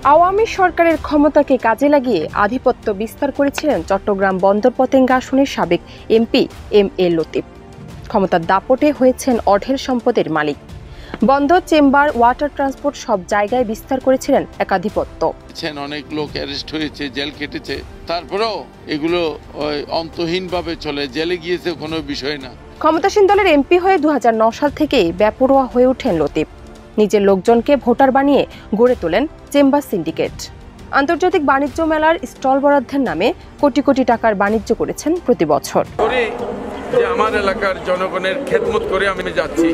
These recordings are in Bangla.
আওয়ামী সরকারের ক্ষমতাকে কাজে লাগিয়ে আধিপত্য বিস্তার করেছিলেন চট্টগ্রাম বন্দর পতেঙ্গা আসনের সাবেক এমপি এম.এ. লতিফ। ক্ষমতার দাপটে হয়েছেন অঢেল সম্পদের মালিক। বন্দর, চেম্বার, ওয়াটার ট্রান্সপোর্ট সব জায়গায় বিস্তার করেছিলেন একাধিপত্য। অনেক লোক অ্যারেস্ট হয়েছে, জেল কেটেছে, তারপরেও এগুলো অন্তহীনভাবে চলে, জেলে গিয়েছে কোনো বিষয় না। ক্ষমতাসীন দলের এমপি হয়ে 2009 সাল থেকেই বেপরোয়া হয়ে ওঠেন লতিফ। নিজের লোকজনকে ভোটার বানিয়ে গড়ে তোলেন চেম্বার সিন্ডিকেট। আন্তর্জাতিক বাণিজ্য মেলার স্টল বরাদ্দের নামে কোটি কোটি টাকার বাণিজ্য করেছেন প্রতি বছর। আমার এলাকার জনগণের খেদমত করে আমি যাচ্ছি।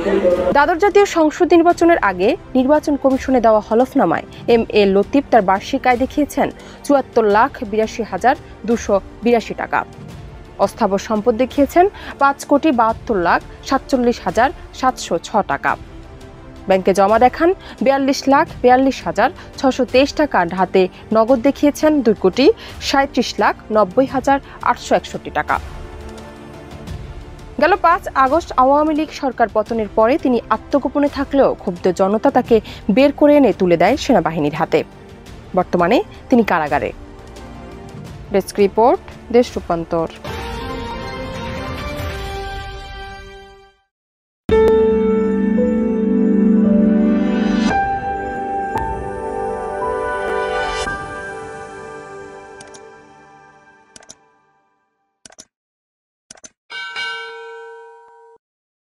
দ্বাদশ জাতীয় সংসদ নির্বাচনের আগে নির্বাচন কমিশনে দেওয়া হলফনামায় এম.এ. লতিফ তার বার্ষিক আয় দেখিয়েছেন ৭৪,৮২,২৮২ টাকা। অস্থাবর সম্পদ দেখিয়েছেন ৫,৭২,৪৭,৭০৬ টাকা। ব্যাংকে জমা দেখান ৪২,৪২,৬২৩ টাকা। হাতে নগদ দেখিয়েছেন ২,৩৭,৯০,৮৬১ টাকা। গেল ৫ আগস্ট আওয়ামী লীগ সরকার পতনের পরে তিনি আত্মগোপনে থাকলেও ক্ষুব্ধ জনতা তাকে বের করে এনে তুলে দেয় সেনাবাহিনীর হাতে। বর্তমানে তিনি কারাগারে। ডেস্ক রিপোর্ট, দেশ রূপান্তর।